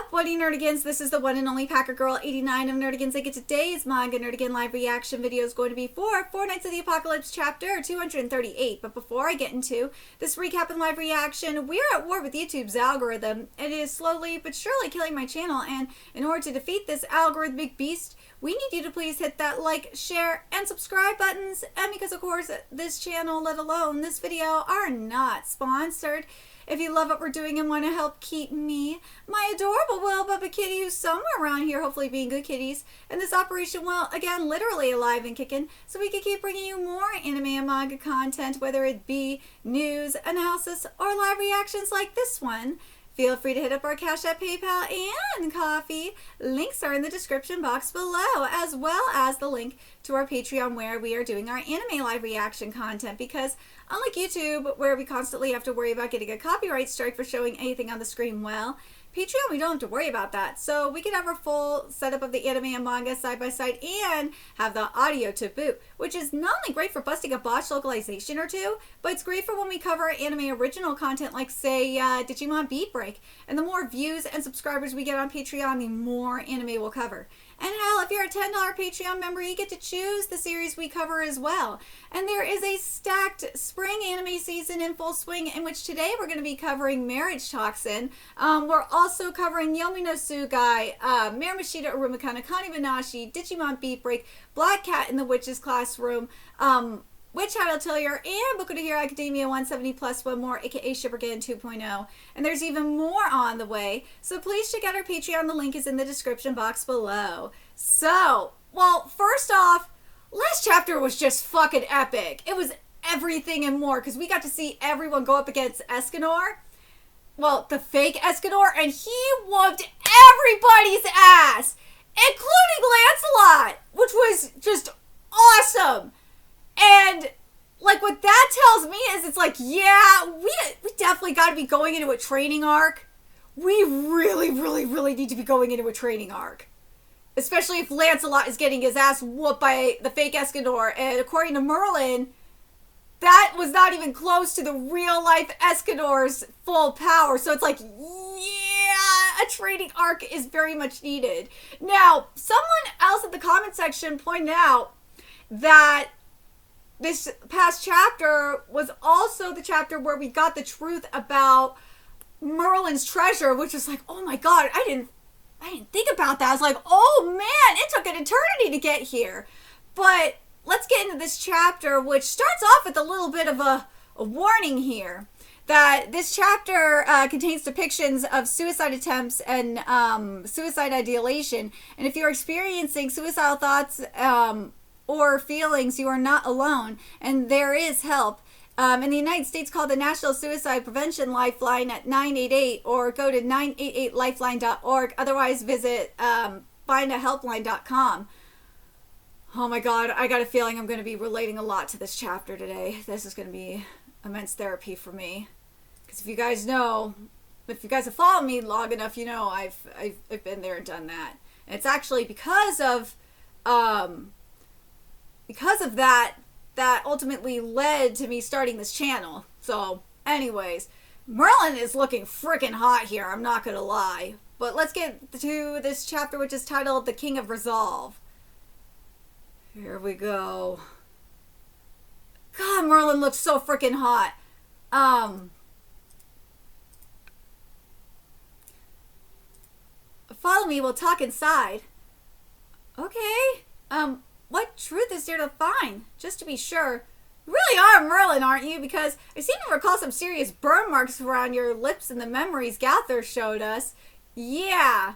up, Buddy Nerdigans? This is the one and only Packer Girl 89 of Nerdigans. I get today's Manga Nerdigan live reaction video is going to be for Four Nights of the Apocalypse chapter 238. But before I get into this recap and live reaction, we are at war with YouTube's algorithm. It is slowly but surely killing my channel, and in order to defeat this algorithmic beast, we need you to please hit that like, share, and subscribe buttons. And because of course this channel, let alone this video, are not sponsored. If you love what we're doing and want to help keep me, my adorable Will Bubba kitty, who's somewhere around here, hopefully being good kitties, and this operation, well, again, literally alive and kicking, so we can keep bringing you more anime and manga content, whether it be news, analysis, or live reactions like this one. Feel free to hit up our Cash App, PayPal, and Coffee. Links are in the description box below, as well as the link to our Patreon where we are doing our anime live reaction content, because unlike YouTube, where we constantly have to worry about getting a copyright strike for showing anything on the screen, well, Patreon, we don't have to worry about that. So we can have our full setup of the anime and manga side by side and have the audio to boot, which is not only great for busting a botched localization or two, but it's great for when we cover anime original content like, say, Digimon Beat Break. And the more views and subscribers we get on Patreon, the more anime we'll cover. And hell, if you're a $10 Patreon member, you get to choose the series we cover as well. And there is a stacked spring anime season in full swing, in which today we're going to be covering Marriage Toxin. We're also covering Yomi no Tsugai, Miramashita Urumikana, Kani Banashi, Digimon Beat Break, Black Cat in the Witch's Classroom, Witch Hat Atelier, and Boku no Hero Academia 170 plus one more, aka Shippergan 2.0. And there's even more on the way, so please check out our Patreon. The link is in the description box below. So, well, first off, last chapter was just fucking epic. It was everything and more, because we got to see everyone go up against Escanor. Well, the fake Escanor, and he whooped everybody's ass, including Lancelot, which was just awesome. And, like, what that tells me is it's like, yeah, we definitely got to be going into a training arc. We really, really, really need to be going into a training arc. Especially if Lancelot is getting his ass whooped by the fake Escanor. And according to Merlin, that was not even close to the real-life Escanor's full power. So it's like, yeah, a training arc is very much needed. Now, someone else in the comment section pointed out that this past chapter was also the chapter where we got the truth about Merlin's treasure, which is like, oh my god, I didn't think about that. I was like, oh man, it took an eternity to get here. But let's get into this chapter, which starts off with a little bit of a warning here. That this chapter contains depictions of suicide attempts and suicide ideation. And if you're experiencing suicidal thoughts or feelings, you are not alone, and there is help. In the United States, call the National Suicide Prevention Lifeline at 988, or go to 988lifeline.org. Otherwise, visit findahelpline.com. Oh my god, I got a feeling I'm going to be relating a lot to this chapter today. This is going to be immense therapy for me. Because if you guys know, if you guys have followed me long enough, you know I've been there and done that. And it's actually because of that ultimately led to me starting this channel. So, anyways, Merlin is looking freaking hot here, I'm not gonna lie. But let's get to this chapter, which is titled The King of Resolve. Here we go. God, Merlin looks so freaking hot. Follow me, we'll talk inside. Okay. What truth is there to find? Just to be sure, you really are Merlin, aren't you? Because I seem to recall some serious burn marks around your lips in the memories Gather showed us. Yeah.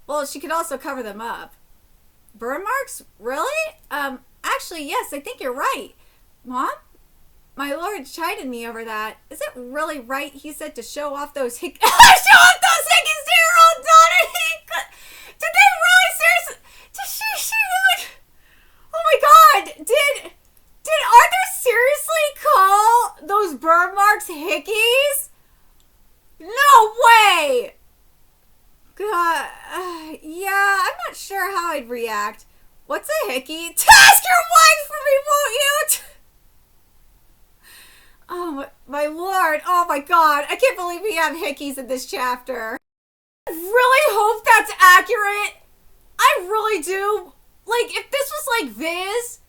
Well, she could also cover them up. Burn marks? Really? Actually, yes, I think you're right. Mom? My lord chided me over that. Is it really right, he said, to show off those show off those hickeys to your own daughter? Did they really seriously? Did she really? Oh my god, did Arthur seriously call those burn marks hickeys? No way! God, yeah, I'm not sure how I'd react. What's a hickey? Ask your wife for me, won't you? Oh my lord, oh my god, I can't believe we have hickeys in this chapter. really hope that's accurate. I really do. Like, if this was like Viz,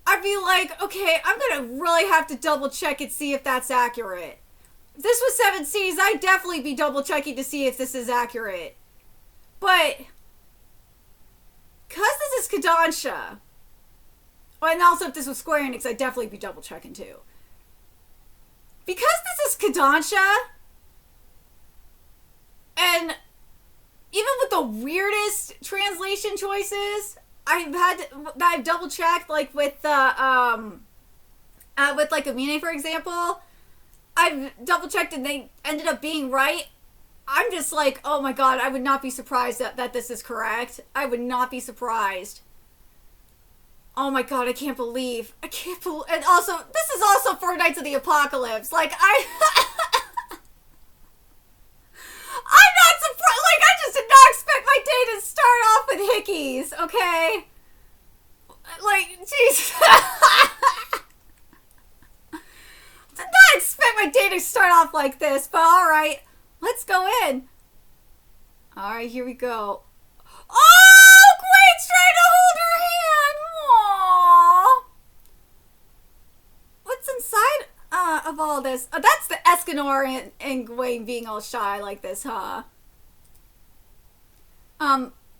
I'd be like, okay, I'm gonna really have to double check and see if that's accurate. If this was 7 Seas, I'd definitely be double checking to see if this is accurate. But, because this is Kodansha, and also if this was Square Enix, I'd definitely be double checking too. Because this is Kodansha, and even with the weirdest translation choices, I've double checked, like with with like Amine, for example. I've double checked and they ended up being right. I'm just like, oh my god, I would not be surprised that this is correct. I would not be surprised. Oh my god, I can't believe. And also, this is also 4 Nights of the Apocalypse. Like, I'm not surprised. Like, I just did not expect my day to start off with hickeys, okay? Like, jeez. Did not expect my day to start off like this, but alright. Let's go in. Alright, here we go. Oh, Gwen's trying to hold her hand. Aww. What's inside of all this? Oh, that's the Escanor and Gwen being all shy like this, huh?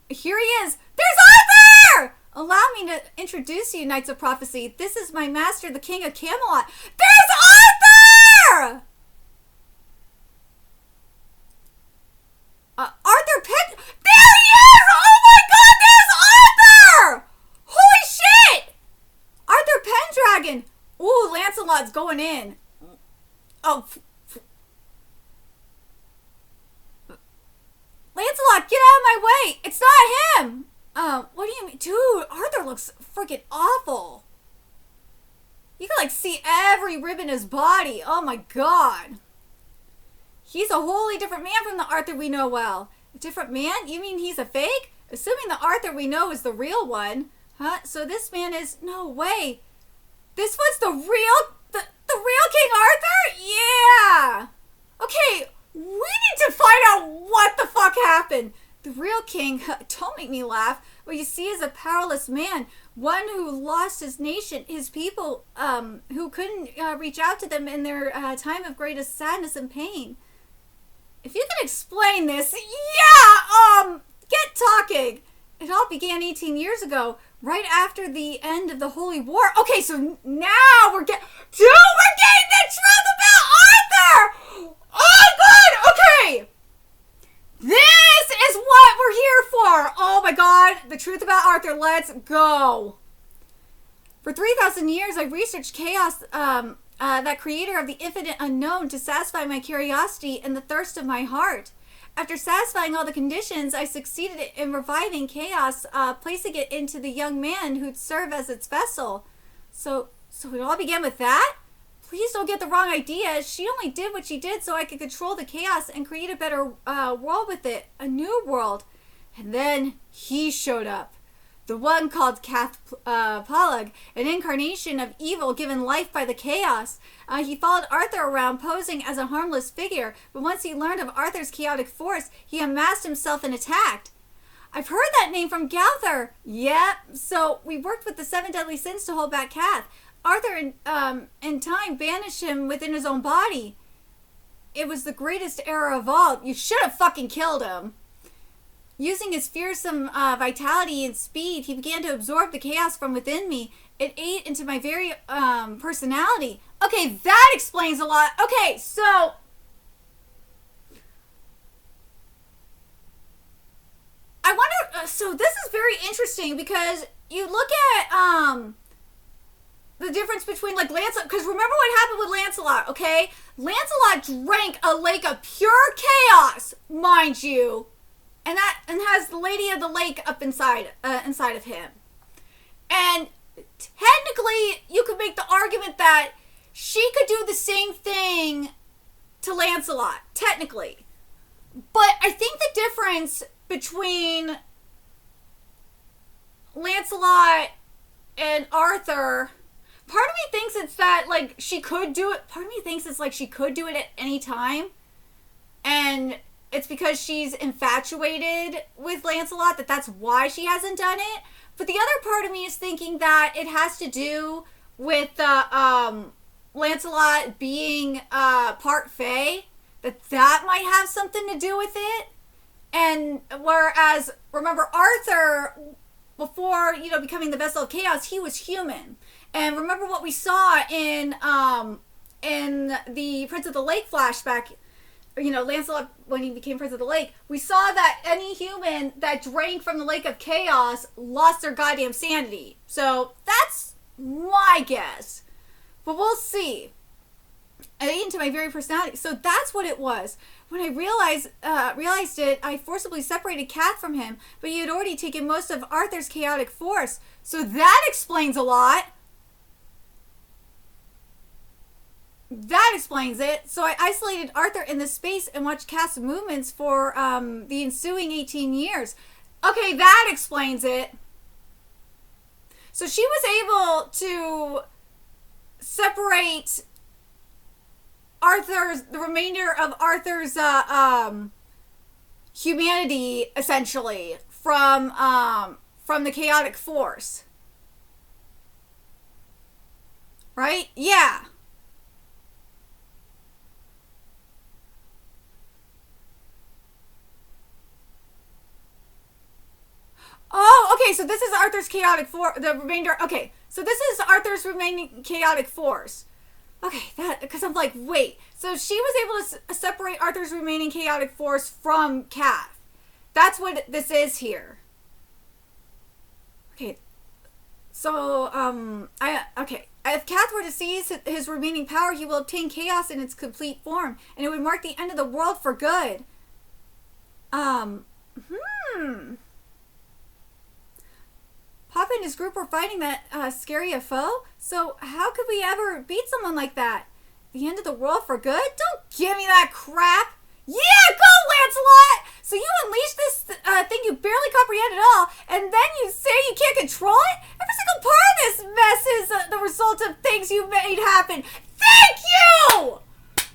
Here he is. There's Arthur! Allow me to introduce you, Knights of Prophecy. This is my master, the King of Camelot. There's Arthur! Arthur Penn. There he is! Oh my god, there's Arthur! Holy shit! Arthur Pendragon. Ooh, Lancelot's going in. Oh. Lancelot, get out of my way! It's not him! What do you mean? Dude, Arthur looks freaking awful. You can like see every rib in his body. Oh my god. He's a wholly different man from the Arthur we know well. A different man? You mean he's a fake? Assuming the Arthur we know is the real one. Huh? So this man is... No way. This was the real... The real King Arthur? Yeah! Okay, we need to find out what the fuck happened. The real king, don't make me laugh. What you see is a powerless man. One who lost his nation, his people, who couldn't reach out to them in their time of greatest sadness and pain. If you can explain this, yeah, get talking. It all began 18 years ago, right after the end of the Holy War. Okay, so now we're getting the truth about Arthur! Oh, good, okay. This is what we're here for. Oh my god, the truth about Arthur, let's go. For 3,000 years, I researched chaos, that creator of the infinite unknown, to satisfy my curiosity and the thirst of my heart. After satisfying all the conditions, I succeeded in reviving chaos, placing it into the young man who'd serve as its vessel. So it all began with that? Please don't get the wrong idea. She only did what she did so I could control the chaos and create a better world with it. A new world. And then he showed up. The one called Cath Pollag, an incarnation of evil given life by the chaos. He followed Arthur around posing as a harmless figure, but once he learned of Arthur's chaotic force, he unmasked himself and attacked. I've heard that name from Gowther. Yep, so we worked with the 7 deadly sins to hold back Cath. Arthur, in time, banished him within his own body. It was the greatest error of all. You should have fucking killed him. Using his fearsome vitality and speed, he began to absorb the chaos from within me. It ate into my very personality. Okay, that explains a lot. Okay, so... I wonder... so this is very interesting because you look at... the difference between like Lancelot, because remember what happened with Lancelot, okay? Lancelot drank a lake of pure chaos, mind you, and has the Lady of the Lake up inside of him. And technically, you could make the argument that she could do the same thing to Lancelot, technically. But I think the difference between Lancelot and Arthur, part of me thinks it's that, like, she could do it. Part of me thinks it's like she could do it at any time. And it's because she's infatuated with Lancelot, that's why she hasn't done it. But the other part of me is thinking that it has to do with Lancelot being part Fae, that might have something to do with it. And whereas, remember, Arthur, before, becoming the vessel of chaos, he was human. And remember what we saw in the Prince of the Lake flashback, Lancelot, when he became Prince of the Lake, we saw that any human that drank from the Lake of Chaos lost their goddamn sanity. So that's my guess. But we'll see. I ate into my very personality. So that's what it was. When I realized it, I forcibly separated Kath from him, but he had already taken most of Arthur's chaotic force. So that explains a lot. That explains it. So I isolated Arthur in this space and watched Kath's movements for the ensuing 18 years. Okay, that explains it. So she was able to separate the remainder of Arthur's humanity, essentially, from the chaotic force. Right? Yeah. Oh, okay, so this is Arthur's chaotic force, the remainder, okay, so this is Arthur's remaining chaotic force. Okay, because I'm like, wait, so she was able to separate Arthur's remaining chaotic force from Kath. That's what this is here. Okay, so, if Kath were to seize his remaining power, he will obtain chaos in its complete form, and it would mark the end of the world for good. Papa and his group were fighting that scary foe, so how could we ever beat someone like that? The end of the world for good? Don't give me that crap! Yeah, go, Lancelot! So you unleash this thing you barely comprehend at all, and then you say you can't control it? Every single part of this mess is the result of things you made happen. Thank you!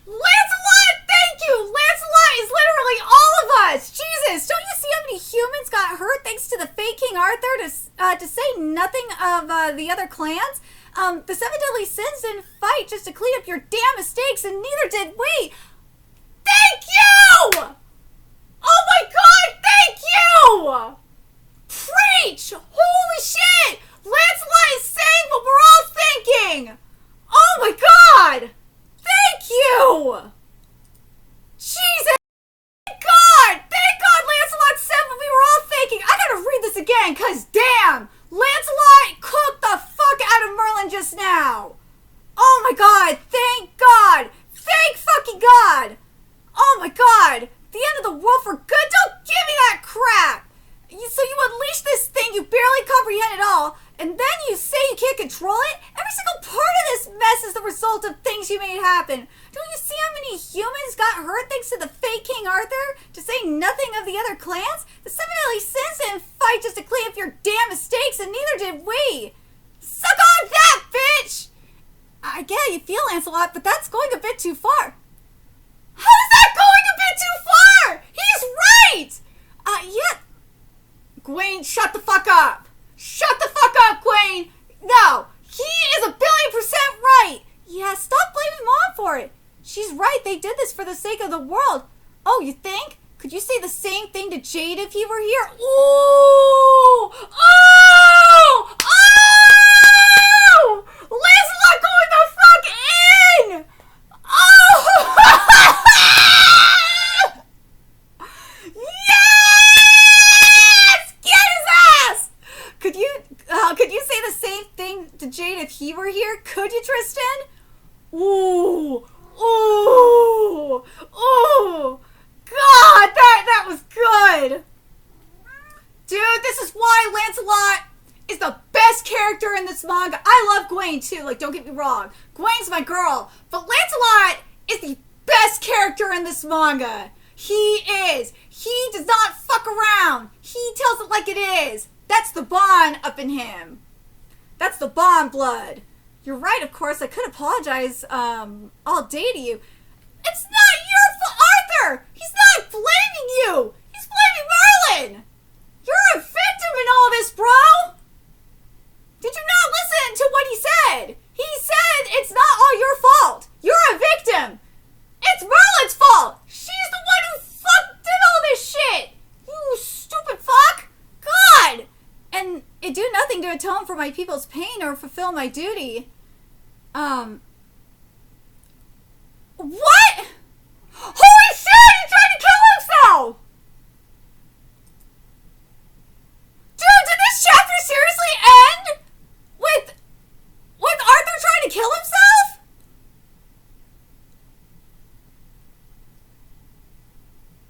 Lancelot, thank you! Lancelot is literally all of us! Jesus, don't you see how many humans got hurt thanks to the fake King Arthur, to say nothing of the other clans? The seven deadly sins didn't fight just to clean up your damn mistakes, and neither did we! Thank you! Oh my god, thank you! Preach! Holy shit! Lancelot is saying what we're all thinking! Oh my god! Thank you! Jesus! Thank God! Thank God Lancelot said what we were all thinking! I gotta read this again, cause damn! Lancelot cooked the fuck out of Merlin just now! Oh my god! Thank God! Thank fucking God! Oh my god! The end of the world for good? Don't give me that crap! So you unleash this thing you barely comprehend at all, and then you say you can't control it? Every single part of this mess is the result of things you made happen. Don't you see how many humans got hurt thanks to the fake King Arthur? To say nothing of the other clans? The seven deadly sins didn't fight just to clean up your damn mistakes, and neither did we. Suck on that, bitch! I get how you feel, Lancelot, but that's going a bit too far. How is that going a bit too far? He's right! Yeah. Gwen, shut the fuck up. Shut the fuck up, Gwen. No, he is 1,000,000,000% right. Yeah, stop blaming Mom for it. She's right, they did this for the sake of the world. Oh, you think? Could you say the same thing to Jade if he were here? Ooh! Oh! Oh! Lancelot going the fuck in! Oh! Yes! Get his ass! Could you say the same thing to Jade if he were here? Could you, Tristan? Ooh! Ooh! Ooh! God, that was good! Dude, this is why Lancelot is the best character in this manga. I love Gwen too, like, don't get me wrong. Gwen's my girl. But Lancelot is the best character in this manga. He is. He does not fuck around. He tells it like it is. That's the Bond up in him. That's the Bond blood. You're right, of course. I could apologize all day to you. It's not your fault, here! He's not blaming you! He's blaming Merlin! You're a victim in all this, bro! Did you not listen to what he said? He said it's not all your fault. You're a victim. It's Merlin's fault. She's the one who did all this shit. You stupid fuck. God. And it do nothing to atone for my people's pain or fulfill my duty. What? Holy shit! He tried to kill himself! Dude, did this chapter seriously end with Arthur trying to kill himself?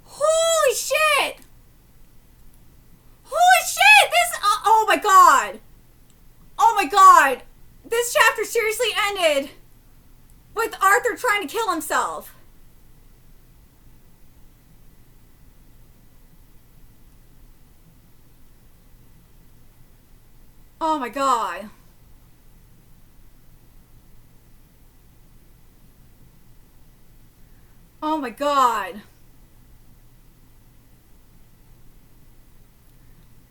Holy shit! Holy shit! Oh my god! Oh my god! This chapter seriously ended with Arthur trying to kill himself. Oh my god. Oh my god.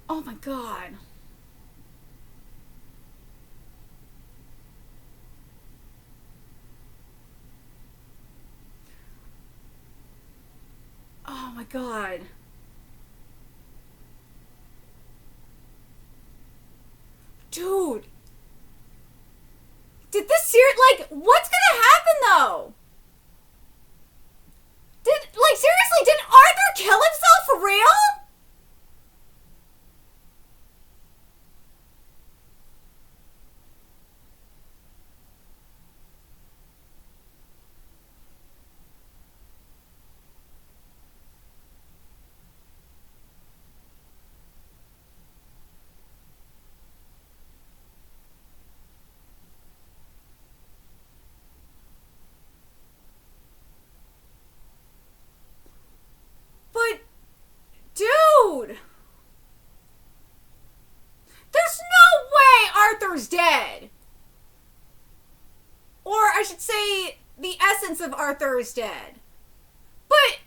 Oh my god. Oh my god. Dude. Did this what's gonna happen though? Seriously, did Arthur kill himself for real? But, dude! There's no way Arthur's dead! Or I should say, the essence of Arthur is dead. But,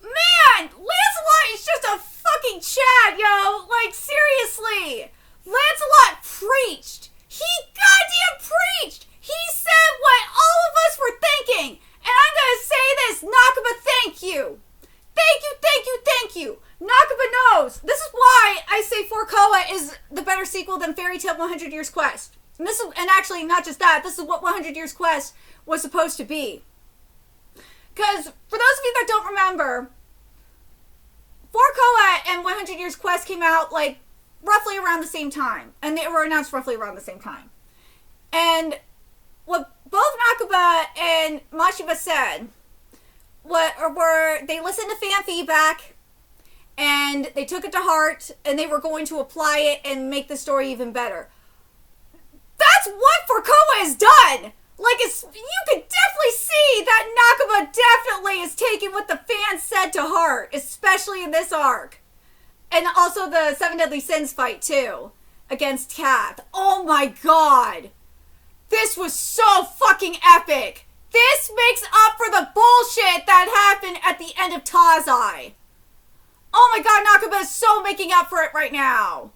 man! Lancelot is just a fucking Chad, yo! Seriously! Lancelot preached! He goddamn preached! He said what all of us were thinking! And I'm gonna say this, Nakaba, thank you! Thank you, thank you, thank you! Nakaba knows! This is why I say For Koa is the better sequel than Fairy Tail 100 Years Quest. And actually, not just that, this is what 100 Years Quest was supposed to be. Because, for those of you that don't remember, For Koa and 100 Years Quest came out, roughly around the same time. And they were announced roughly around the same time. And what both Nakaba and Mashiba said they listened to fan feedback, and they took it to heart, and they were going to apply it and make the story even better. That's what For Koa has done! You could definitely see that Nakaba definitely is taking what the fans said to heart, especially in this arc. And also the Seven Deadly Sins fight, too, against Kath. Oh my god! This was so fucking epic! This makes up for the bullshit that happened at the end of Tazai. Oh my god, Nakaba is so making up for it right now.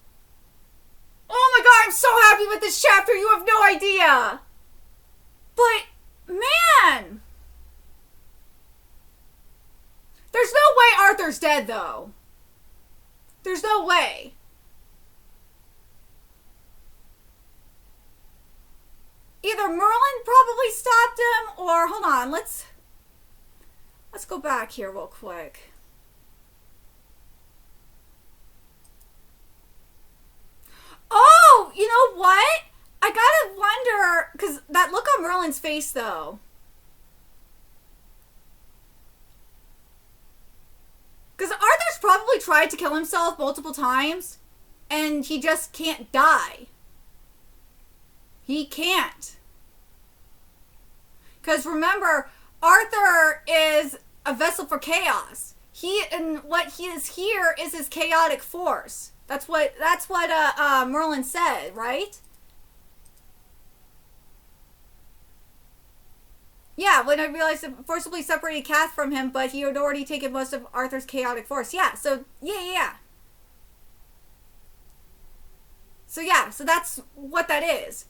Oh my god, I'm so happy with this chapter, you have no idea. But, man. There's no way Arthur's dead, though. There's no way. Either Merlin probably stopped him, or hold on, let's go back here real quick. Oh, you know what? I gotta wonder, because that look on Merlin's face, though. Because Arthur's probably tried to kill himself multiple times, and he just can't die. He can't. Because remember, Arthur is a vessel for chaos. What he is here is his chaotic force. That's what Merlin said, right? Yeah, when I realized it forcibly separated Kath from him, but he had already taken most of Arthur's chaotic force. Yeah, so, yeah. So that's what that is.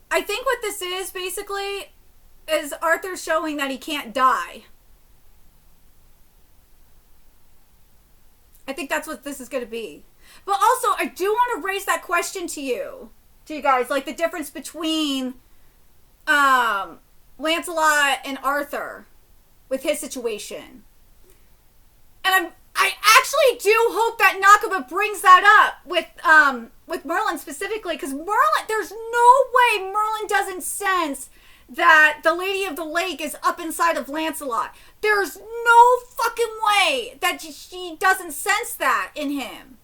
I think what this is, basically, is Arthur showing that he can't die. I think that's what this is going to be. But also, I do want to raise that question to you guys, like the difference between Lancelot and Arthur with his situation. And I actually do hope that Nakaba brings that up with Merlin specifically, because Merlin, there's no way Merlin doesn't sense that the Lady of the Lake is up inside of Lancelot. There's no fucking way that she doesn't sense that in him.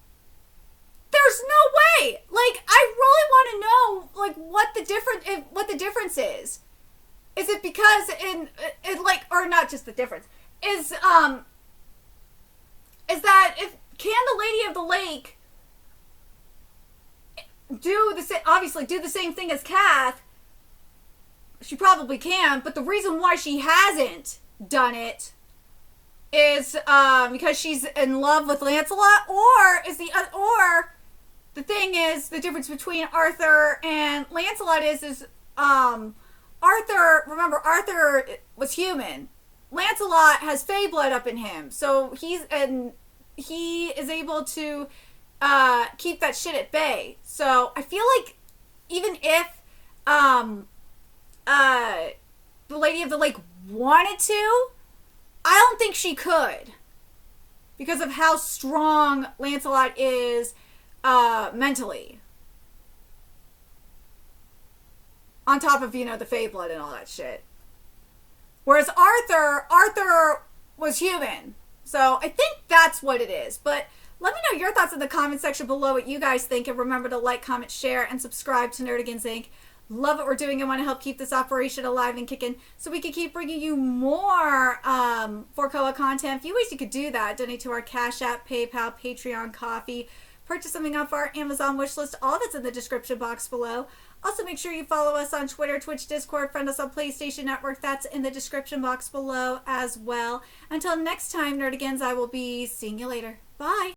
There's no way. Like, I really want to know, like, what the difference is. Is it because like, or not just the difference, is that if can the Lady of the Lake do the same thing as Kath? She probably can, but the reason why she hasn't done it is because she's in love with Lancelot, or the thing is, the difference between Arthur and Lancelot is Arthur, remember, Arthur was human. Lancelot has Fey blood up in him, so he is able to keep that shit at bay. So I feel like even if the Lady of the Lake wanted to, I don't think she could, because of how strong Lancelot is mentally. On top of, the Fey blood and all that shit. Whereas Arthur was human. So I think that's what it is. But let me know your thoughts in the comment section below, what you guys think. And remember to like, comment, share, and subscribe to Nerdigans Inc. Love what we're doing and want to help keep this operation alive and kicking so we can keep bringing you more 4COA content. A few ways you could do that. Donate to our Cash App, PayPal, Patreon, Coffee. Purchase something off our Amazon wish list. All that's in the description box below. Also, make sure you follow us on Twitter, Twitch, Discord, friend us on PlayStation Network. That's in the description box below as well. Until next time, Nerdigans, I will be seeing you later. Bye!